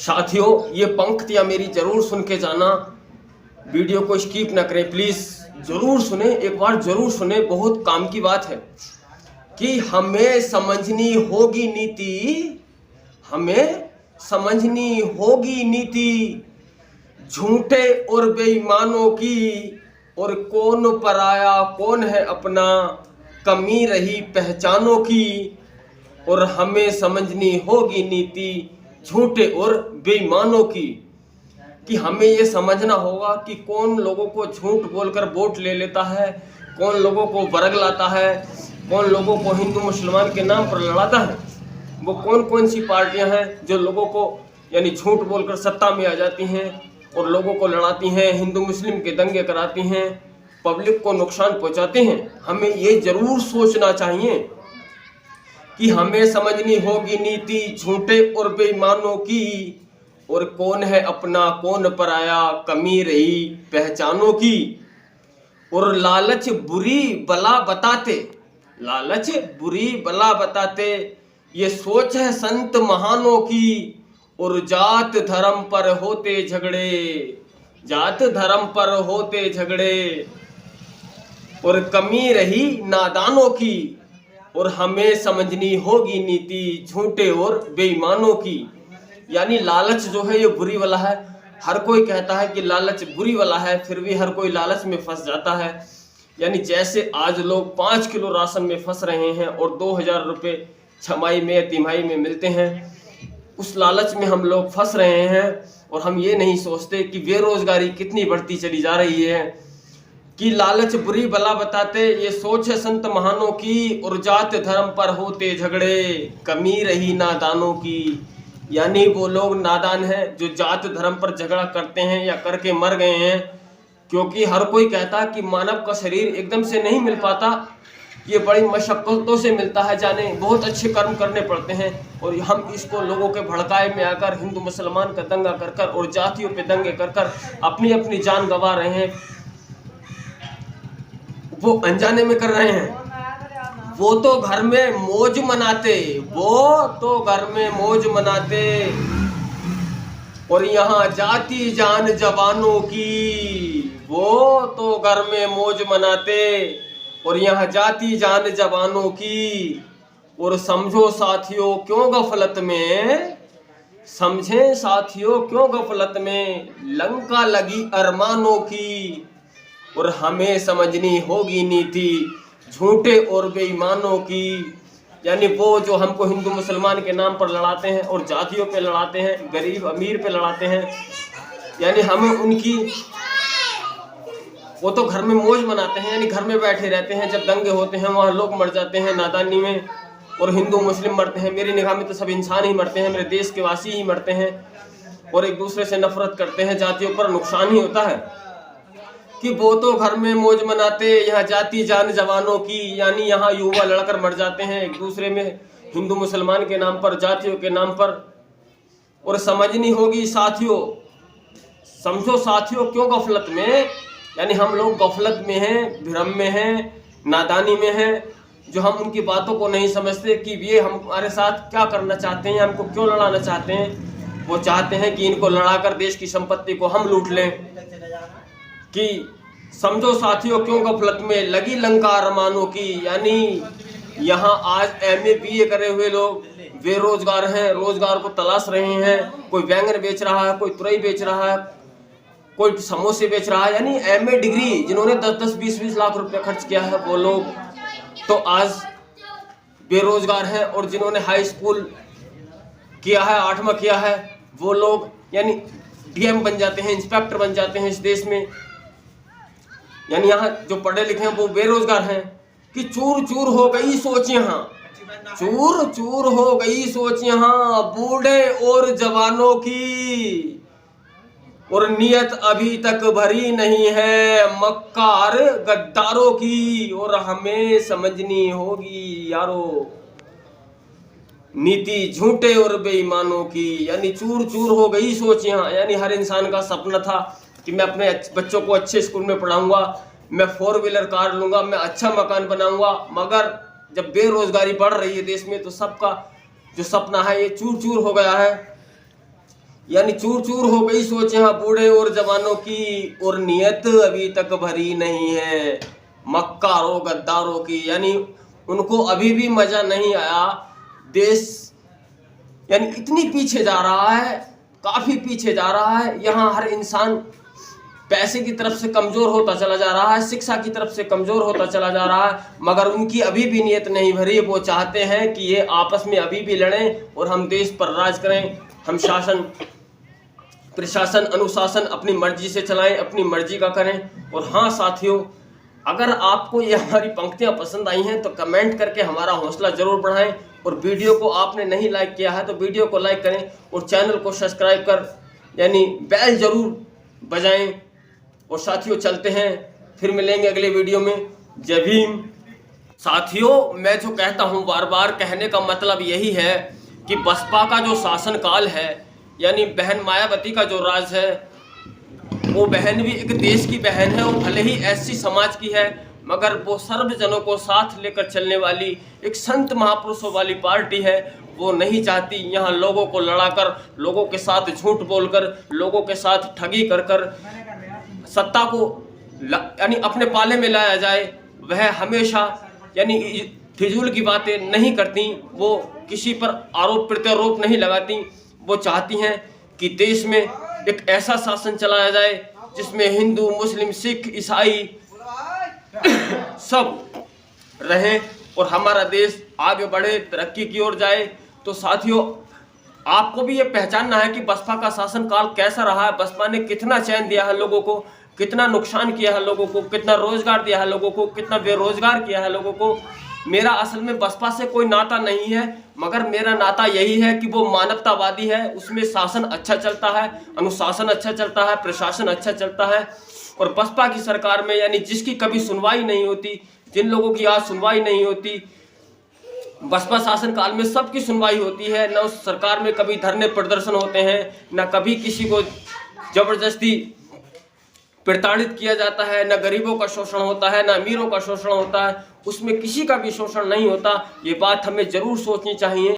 साथियों, ये पंक्तियां मेरी जरूर सुन के जाना, वीडियो को स्किप ना करें प्लीज, जरूर सुने, एक बार जरूर सुने, बहुत काम की बात है कि हमें समझनी होगी नीति, हमें समझनी होगी नीति झूठे और बेईमानों की, और कौन पराया कौन है अपना, कमी रही पहचानों की। और हमें समझनी होगी नीति झूठे और बेईमानों की, कि हमें ये समझना होगा कि कौन लोगों को झूठ बोलकर वोट ले लेता है, कौन लोगों को वर्ग लाता है, कौन लोगों को हिंदू मुसलमान के नाम पर लड़ाता है। वो कौन कौन सी पार्टियां हैं जो लोगों को यानी झूठ बोलकर सत्ता में आ जाती हैं और लोगों को लड़ाती हैं, हिंदू मुस्लिम के दंगे कराती हैं, पब्लिक को नुकसान पहुंचाते हैं। हमें ये जरूर सोचना चाहिए कि हमें समझनी होगी नीति झूठे और बेईमानों की, और कौन है अपना कौन पराया, कमी रही पहचानों की। और लालच बुरी बला बताते, लालच बुरी बला बताते, ये सोच है संत महानों की। और जात धर्म पर होते झगड़े, जात धर्म पर होते झगड़े, और कमी रही नादानों की। और हमें समझनी होगी नीति झूठे और बेईमानों की। यानी लालच जो है ये बुरी वाला है। हर कोई कहता है कि लालच बुरी वाला है, फिर भी हर कोई लालच में फंस जाता है। यानी जैसे आज लोग 5 किलो राशन में फंस रहे हैं और 2000 रुपये छमाही में तिमाही में मिलते हैं, उस लालच में हम लोग फंस रहे हैं। और हम ये नहीं सोचते कि बेरोजगारी कितनी बढ़ती चली जा रही है, कि लालच बुरी बला बताते, ये सोच है संत महानों की। और जात धर्म पर होते झगड़े, कमी रही नादानों की। यानी वो लोग नादान हैं जो जात धर्म पर झगड़ा करते हैं या करके मर गए हैं, क्योंकि हर कोई कहता कि मानव का शरीर एकदम से नहीं मिल पाता, ये बड़ी मशक्कतों से मिलता है, जाने बहुत अच्छे कर्म करने पड़ते हैं। और हम इसको लोगों के भड़काए में आकर हिंदू मुसलमान का दंगा कर कर और जातियों पे दंगे कर कर अपनी अपनी जान गंवा रहे हैं। वो अनजाने में कर रहे हैं। वो तो घर में मौज मनाते, वो तो घर में मौज मनाते, और यहाँ जाती जान जवानों की। वो तो घर में मौज मनाते और यहाँ जाती जान जवानों की। और समझो साथियों क्यों गफलत में, समझे साथियों क्यों गफलत में, लंका लगी अरमानों की। और हमें समझनी होगी नीति झूठे और बेईमानों की। यानी वो जो हमको हिंदू मुसलमान के नाम पर लड़ाते हैं और जातियों पे लड़ाते हैं, गरीब अमीर पे लड़ाते हैं, यानी हमें उनकी, वो तो घर में मौज मनाते हैं, यानी घर में बैठे रहते हैं। जब दंगे होते हैं वहाँ लोग मर जाते हैं नादानी में, और हिंदू मुस्लिम मरते हैं। मेरी निगाह में तो सब इंसान ही मरते हैं, मेरे देश के वासी ही मरते हैं, और एक दूसरे से नफरत करते हैं, जातियों पर नुकसान ही होता है। कि वो तो घर में मौज मनाते, यहाँ जाती जान जवानों की। यानी यहाँ युवा लड़कर मर जाते हैं एक दूसरे में, हिंदू मुसलमान के नाम पर, जातियों के नाम पर। और समझनी होगी साथियों, समझो साथियों क्यों गफलत में, यानी हम लोग गफलत में हैं, भ्रम में हैं, नादानी में हैं, जो हम उनकी बातों को नहीं समझते कि ये हमारे साथ क्या करना चाहते हैं, हमको क्यों लड़ाना चाहते हैं। वो चाहते हैं कि इनको लड़ाकर देश की संपत्ति को हम लूट लें। कि समझो साथियों क्यों गफलत में लगी लंका अरमानों की। यानी यहाँ आज MA BA करे हुए लोग बेरोजगार हैं, रोजगार को तलाश रहे हैं। कोई बैंगन बेच रहा है, कोई तुरई बेच रहा है, कोई समोसे बेच रहा है। यानी MA डिग्री जिन्होंने 10-10 20-20 लाख रुपए खर्च किया है, वो लोग तो आज बेरोजगार हैं। और जिन्होंने हाई स्कूल किया है, 8वां किया है, वो लोग यानी DM बन जाते हैं, इंस्पेक्टर बन जाते हैं इस देश में। यानी यहाँ जो पढ़े लिखे हैं वो बेरोजगार हैं। कि चूर चूर हो गई सोच यहाँ, चूर चूर हो गई सोच यहाँ, बूढ़े और जवानों की। और नियत अभी तक भरी नहीं है मक्कार गद्दारों की। और हमें समझनी होगी यारो नीति झूठे और बेईमानों की। यानी चूर चूर हो गई सोच यहाँ। यानी हर इंसान का सपना था कि मैं अपने बच्चों को अच्छे स्कूल में पढ़ाऊंगा, मैं 4 व्हीलर कार लूंगा, मैं अच्छा मकान बनाऊंगा। मगर जब बेरोजगारी बढ़ रही है देश में, तो सबका जो सपना है ये चूर चूर हो गया है। यानी चूर चूर हो गई सोच यहाँ बूढ़े और जवानों की, और नियत अभी तक भरी नहीं है मक्कारों गद्दारों की। यानी उनको अभी भी मजा नहीं आया। देश यानी इतनी पीछे जा रहा है, काफी पीछे जा रहा है। यहाँ हर इंसान पैसे की तरफ से कमजोर होता चला जा रहा है, शिक्षा की तरफ से कमजोर होता चला जा रहा है, मगर उनकी अभी भी नीयत नहीं भरी। वो चाहते हैं कि ये आपस में अभी भी लड़ें और हम देश पर राज करें। हम शासन प्रशासन अनुशासन अपनी मर्जी से चलाएं, अपनी मर्जी का करें। और हाँ साथियों, अगर आपको ये हमारी पंक्तियां पसंद आई हैं तो कमेंट करके हमारा हौसला जरूर बढ़ाएं। और वीडियो को आपने नहीं लाइक किया है तो वीडियो को लाइक करें और चैनल को सब्सक्राइब कर यानी बेल जरूर बजाएं। और साथियों चलते हैं, फिर मिलेंगे अगले वीडियो में। जय भीम। साथियों मैं जो कहता हूं, बार बार कहने का मतलब यही है कि बसपा का जो शासनकाल है, यानी बहन मायावती का जो राज है, वो बहन भी एक देश की बहन है। वो भले ही एससी समाज की है, मगर वो सर्वजनों को साथ लेकर चलने वाली एक संत महापुरुषों वाली पार्टी है। वो नहीं चाहती यहाँ लोगों को लड़ाकर, लोगों के साथ झूठ बोलकर, लोगों के साथ ठगी कर कर सत्ता को यानी अपने पाले में लाया जाए। वह हमेशा यानी फिजूल की बातें नहीं करती, वो किसी पर आरोप प्रत्यारोप नहीं लगाती। वो चाहती हैं कि देश में एक ऐसा शासन चलाया जाए जिसमें हिंदू मुस्लिम सिख ईसाई सब रहें और हमारा देश आगे बढ़े, तरक्की की ओर जाए। तो साथियों आपको भी ये पहचानना है कि बसपा का शासनकाल कैसा रहा है, बसपा ने कितना चैन दिया है लोगों को, कितना नुकसान किया है लोगों को, कितना रोजगार दिया है लोगों को, कितना बेरोजगार किया है लोगों को। मेरा असल में बसपा से कोई नाता नहीं है, मगर मेरा नाता यही है कि वो मानवतावादी है, उसमें शासन अच्छा चलता है, अनुशासन अच्छा चलता है, प्रशासन अच्छा चलता है। और बसपा की सरकार में यानी जिसकी कभी सुनवाई नहीं होती, जिन लोगों की आज सुनवाई नहीं होती, बसपा शासन काल में सबकी सुनवाई होती है। न उस सरकार में कभी धरने प्रदर्शन होते हैं, न कभी किसी को जबरदस्ती प्रताड़ित किया जाता है, न गरीबों का शोषण होता है, न अमीरों का शोषण होता है। उसमें किसी का भी शोषण नहीं होता। ये बात हमें जरूर सोचनी चाहिए।